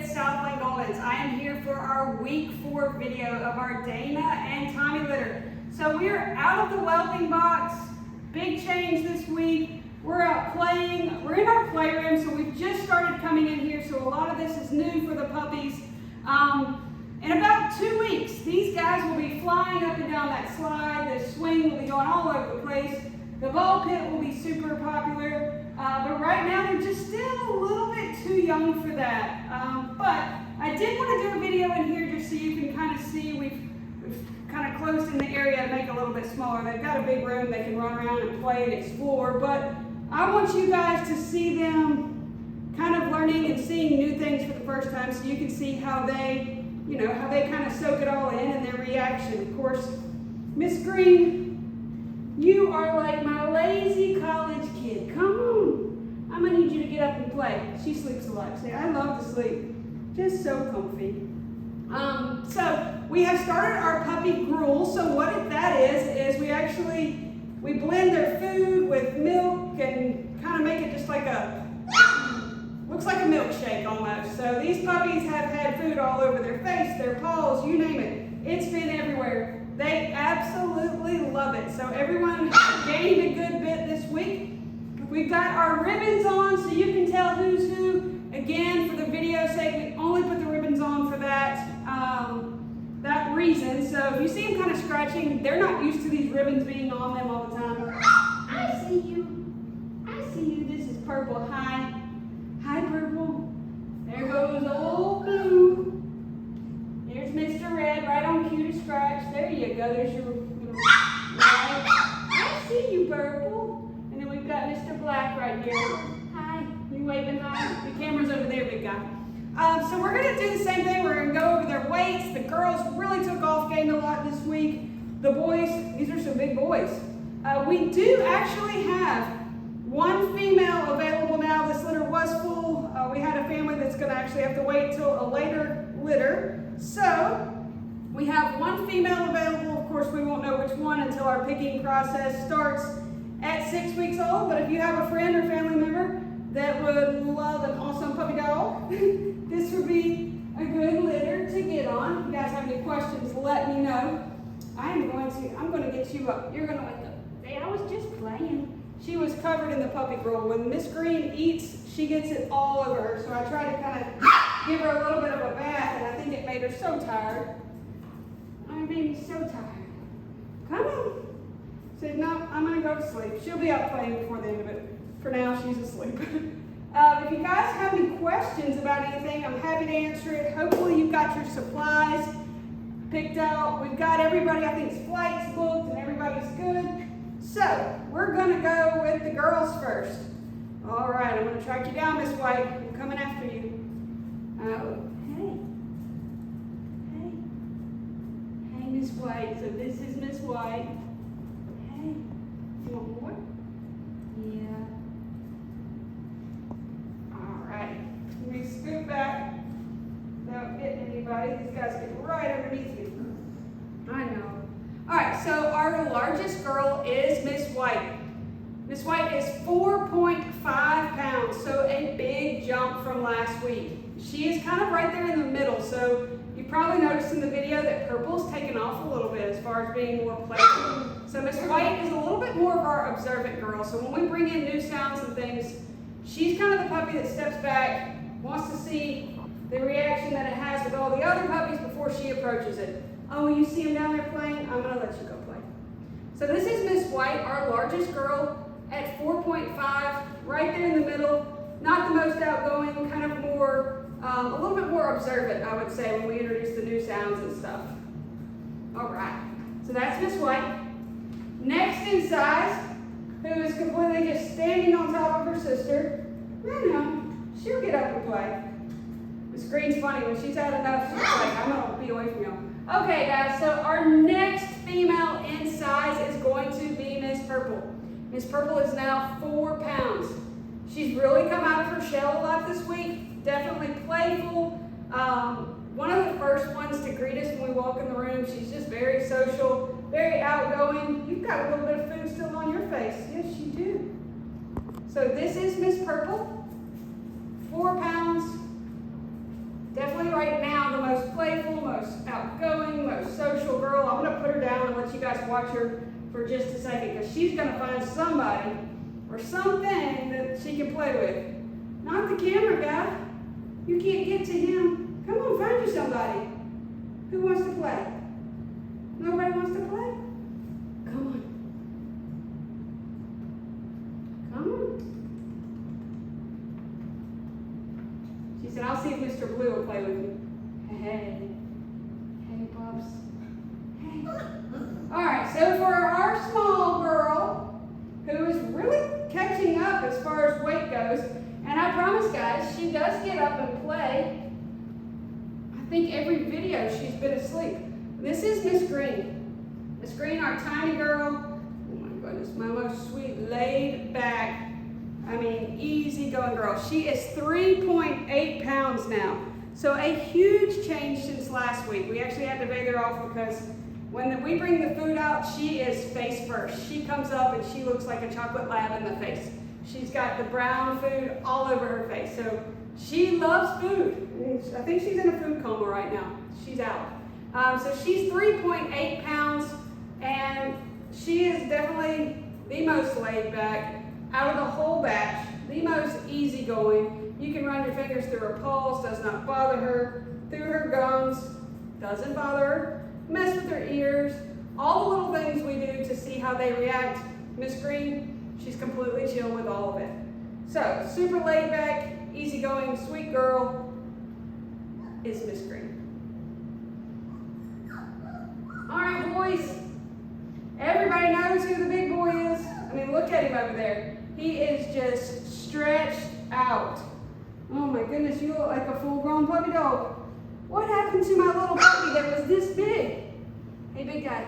with Southland Goldens. I am here for our week 4 video of our Dana and Tommy litter. So we are out of the whelping box. Big change this week. We're out playing. We're in our playroom, so we've just started coming in here, so a lot of this is new for the puppies. In about 2 weeks, these guys will be flying up and down that slide. The swing will be going all over the place. The ball pit will be super popular. But right now they're just still a little bit too young for that. But I did want to do a video in here just so you can kind of see we've kind of closed in the area to make it a little bit smaller. They've got a big room they can run around and play and explore. But I want you guys to see them kind of learning and seeing new things for the first time so you can see how they, how they kind of soak it all in and their reaction. Of course, Miss Green, you are like my lazy college kid. Come on. I'm going to need you to get up and play. She sleeps a lot. See, I love to sleep. Just so comfy. So we have started our puppy gruel. So what that is we blend their food with milk and kind of make it just like looks like a milkshake almost. So these puppies have had food all over their face, their paws, you name it. It's been everywhere. They absolutely love it. So everyone gained a good bit this week. We've got our ribbons on so you can tell who's who. Again, for the video's sake, we only put the ribbons on for that reason. So if you see them kind of scratching, they're not used to these ribbons being on them all the time. I see you. I see you. This is Purple. Hi. Hi, Purple. There goes old Blue. There's Mr. Red, right on cue to scratch. There you go. There's your little right. I see you, Purple. And then we've got Mr. Black right here. Hi. You waving hi? The camera's over there, big guy. So we're going to do the same thing. We're going to go over their weights. The girls really took off, gained a lot this week. The boys, these are some big boys. We do actually have one female available now. This litter was full. We had a family that's going to actually have to wait till a later litter. So we have one female available. Of course, we won't know which one until our picking process starts at 6 weeks old. But if you have a friend or family member that would love an awesome puppy dog, this would be a good litter to get on. If you guys have any questions, let me know. I'm going to get you up. You're going to wake up. Say, I was just playing. She was covered in the puppy gruel. When Miss Green eats, she gets it all over her. So I try to kind of give her a little bit of a bath, and I think it made her so tired. I made me so tired. Come on. Said, no, I'm going to go to sleep. She'll be out playing before the end of it. For now, she's asleep. If you guys have any questions about anything, I'm happy to answer it. Hopefully you've got your supplies picked out. We've got everybody, I think, flights booked, and everybody's good. So, we're going to go with the girls first. All right, I'm going to track you down, Miss White. I'm coming after you. Hey. Hey, Miss White. So this is Miss White. Hey. You want more? Yeah. All right. Let me scoot back without hitting anybody. These guys get right underneath you. I know. All right, so our largest girl is Miss White. Miss White is 4.5 pounds, so a big jump from last week. She is kind of right there in the middle, so you probably noticed in the video that Purple's taken off a little bit as far as being more playful. So Miss White is a little bit more of our observant girl, so when we bring in new sounds and things, she's kind of the puppy that steps back, wants to see the reaction that it has with all the other puppies before she approaches it. Oh, you see him down there playing? I'm going to let you go play. So this is Miss White, our largest girl at 4.5, right there in the middle. Not the most outgoing, kind of more, a little bit more observant, I would say, when we introduce the new sounds and stuff. All right, so that's Miss White. Next in size, who is completely just standing on top of her sister. She'll get up and play. Miss Green's funny. When she's had enough, she's like, I'm going to be away from y'all. Okay, guys, so our next female in size is going to be Miss Purple. Miss Purple is now 4 pounds. She's really come out of her shell a lot this week. Definitely playful. One of the first ones to greet us when we walk in the room. She's just very social, very outgoing. You've got a little bit of food still on your face. Yes, you do. So this is Miss Purple. 4 pounds. outgoing, most social girl. I'm going to put her down and let you guys watch her for just a second because she's going to find somebody or something that she can play with. Not the camera guy. You can't get to him. Come on, find you somebody. Who wants to play? Nobody wants to play? Come on. Come on. She said, I'll see if Mr. Blue will play with me. Hey. Hey, Pops. Hey. All right, so for our small girl, who is really catching up as far as weight goes, and I promise, guys, she does get up and play. I think every video she's been asleep. This is Miss Green. Miss Green, our tiny girl. Oh my goodness, my most sweet, laid back, easy-going girl. She is 3.8 pounds now. So a huge change since last week. We actually had to bathe her off because when we bring the food out, she is face first. She comes up and she looks like a chocolate lab in the face. She's got the brown food all over her face. So she loves food. I think she's in a food coma right now. She's out. So she's 3.8 pounds, and she is definitely the most laid back out of the whole batch, the most easygoing. You can run your fingers through her pulse, does not bother her, through her gums, doesn't bother her, mess with her ears, all the little things we do to see how they react. Miss Green, she's completely chill with all of it. So, super laid back, easygoing, sweet girl is Miss Green. All right, boys. Everybody knows who the big boy is. Look at him over there. He is just stretched out. Oh my goodness, you look like a full-grown puppy dog. What happened to my little puppy that was this big? Hey, big guy.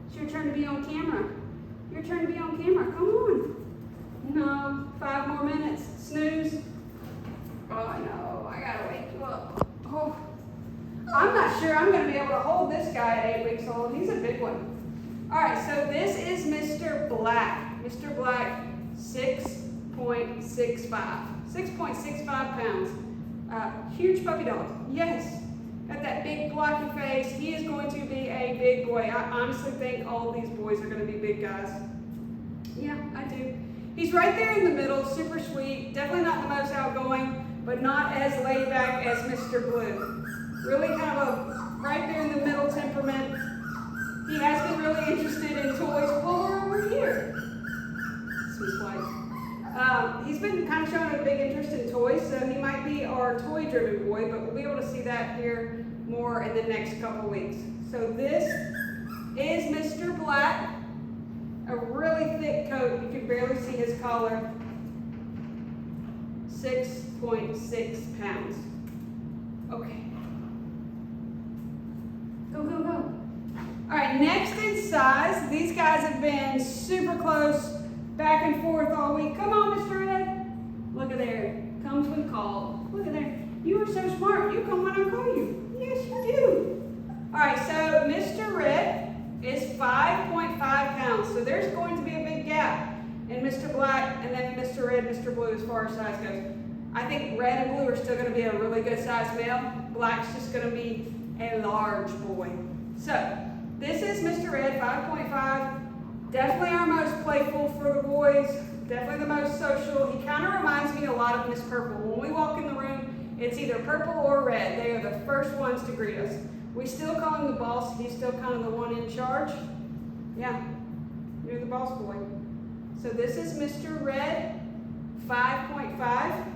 It's your turn to be on camera. Your turn to be on camera. Come on. No, 5 more minutes. Snooze. Oh no, I gotta wake you up. Oh. I'm not sure I'm going to be able to hold this guy at 8 weeks old. He's a big one. All right, so this is Mr. Black. Mr. Black, 6.65 pounds. Huge puppy dog. Yes. Got that big blocky face. He is going to be a big boy. I honestly think all of these boys are going to be big guys. Yeah, I do. He's right there in the middle, super sweet. Definitely not the most outgoing, but not as laid back as Mr. Blue. Really kind of a right there in the middle temperament. He has been really interested in toys. Well, we're over here. Sweet wife. He's been kind of showing a big interest in toys, so he might be our toy-driven boy, but we'll be able to see that here more in the next couple weeks. So this is Mr. Black. A really thick coat. You can barely see his collar. 6.6 pounds. Okay. Go, go, go. All right, next in size. These guys have been super close, back and forth all week. Come on, Mr. Red. Look at there. Comes when called. Look at there. You are so smart. You come when I call you. Yes, you do. All right, so Mr. Red is 5.5 pounds. So there's going to be a big gap in Mr. Black and then Mr. Red, Mr. Blue as far as size goes. I think red and blue are still going to be a really good size male. Black's just going to be a large boy. So this is Mr. Red, 5.5. Definitely our most playful for the boys. Definitely the most social. He kind of reminds me a lot of Miss Purple. When we walk in the room, it's either purple or red. They are the first ones to greet us. We still call him the boss. He's still kind of the one in charge. Yeah, you're the boss boy. So this is Mr. Red, 5.5.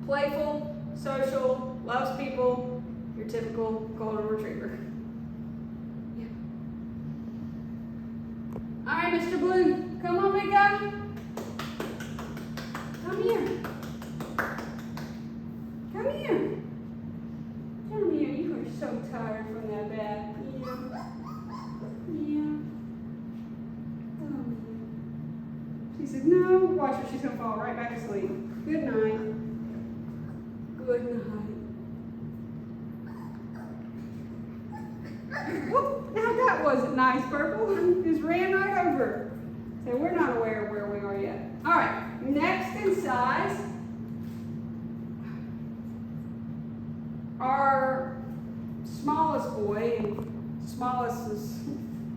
Playful, social, loves people, your typical golden retriever. Yeah. All right, Mr. Blue, come on, big guy. Come here. Come here. Come here. You are so tired from that bath. Yeah. Yeah. Oh. She said, no, watch her. She's going to fall right back asleep. Good night. Good night. Whoop, now that wasn't nice, Purple. Just ran right over. So we're not aware of where we are yet. All right, next in size, our boy, and smallest is,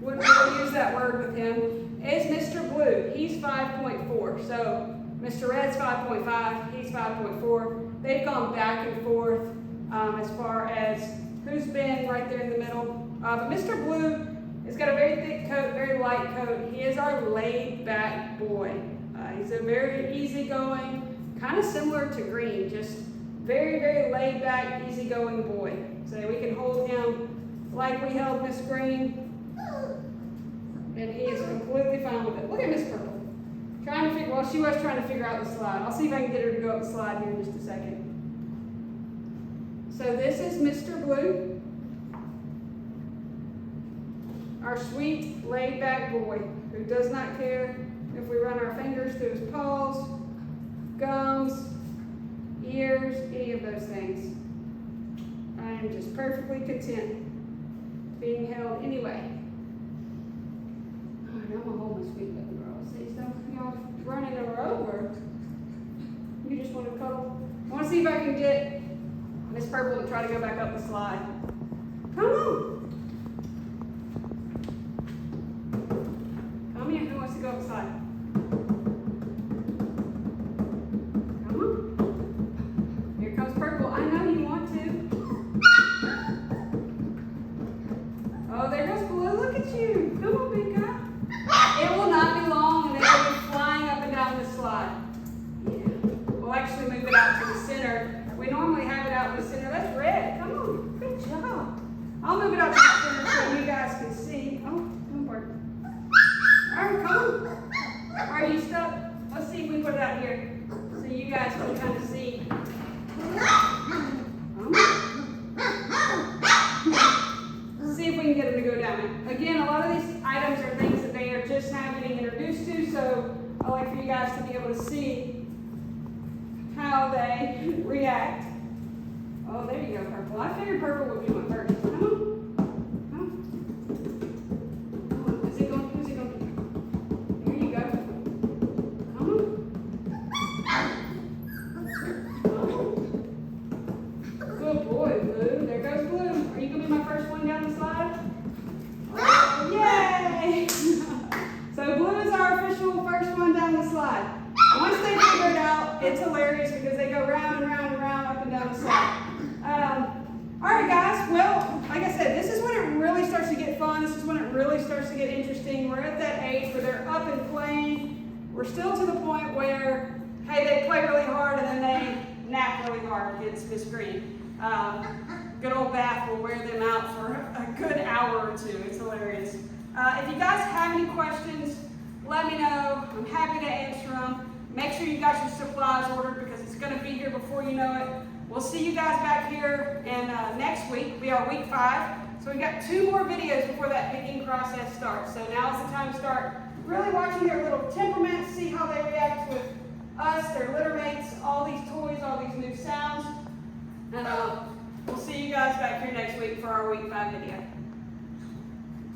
wouldn't really use that word with him, is Mr. Blue. He's 5.4. So Mr. Red's 5.5, he's 5.4. They've gone back and forth as far as who's been right there in the middle. But Mr. Blue has got a very thick coat, very light coat. He is our laid-back boy. He's a very easygoing, kind of similar to Green, just very, very laid-back, easygoing boy. So we can hold him like we held Miss Green, and he is completely fine with it. Look at Miss Purple. She was trying to figure out the slide. I'll see if I can get her to go up the slide here in just a second. So this is Mr. Blue, our sweet, laid-back boy who does not care if we run our fingers through his paws, gums, ears, any of those things. I am just perfectly content being held anyway. All right, I'm gonna hold my sweet little girl. See, so y'all running her over. You just want to cuddle. I want to see if I can get Miss Purple to try to go back up the slide. Come on. Come here. Who wants to go up the slide? Come on. Here comes Purple. I know you want to. Oh, there goes Blue. Look at you. Come on, big guy. It will not be long, and they will be flying up and down this slide. Yeah. We'll actually move it out to the center. We normally have it out in the center. That's red. Come on. Good job. I'll move it out to the center so you guys can see. Oh, don't work. All right, come on. Are you stuck? Let's see if we put it out here so you guys can kind of see. See if we can get them to go down. Again, a lot of these items are things that they are just now getting introduced to, so I like for you guys to be able to see how they react. Oh, there you go, Purple. I figured Purple would be my first. Come on. Come on. Come on. Who's it going? Who's it going? There you go. Come on. Good boy, Blue. There goes Blue. Are you going to be my first one down the slide? Oh, yay! So Blue is our official first one down the slide. Once they figure it out, it's hilarious because they go round and round and round up and down the slide. All right, guys. Well, like I said, this is when it really starts to get fun. This is when it really starts to get interesting. We're at that age where they're up and playing. We're still to the point where, hey, they play really hard and then they nap really hard against Miss Green. Good old Bath will wear them out for a good hour or two. It's hilarious. If you guys have any questions, let me know. I'm happy to answer them. Make sure you got your supplies ordered because it's going to be here before you know it. We'll see you guys back here in next week. It'll be our week 5. So we've got 2 more videos before that picking process starts. So now's the time to start really watching their little temperaments, see how they react with us, their litter mates, all these toys, all these new sounds. And we'll see you guys back here next week for our week 5 video.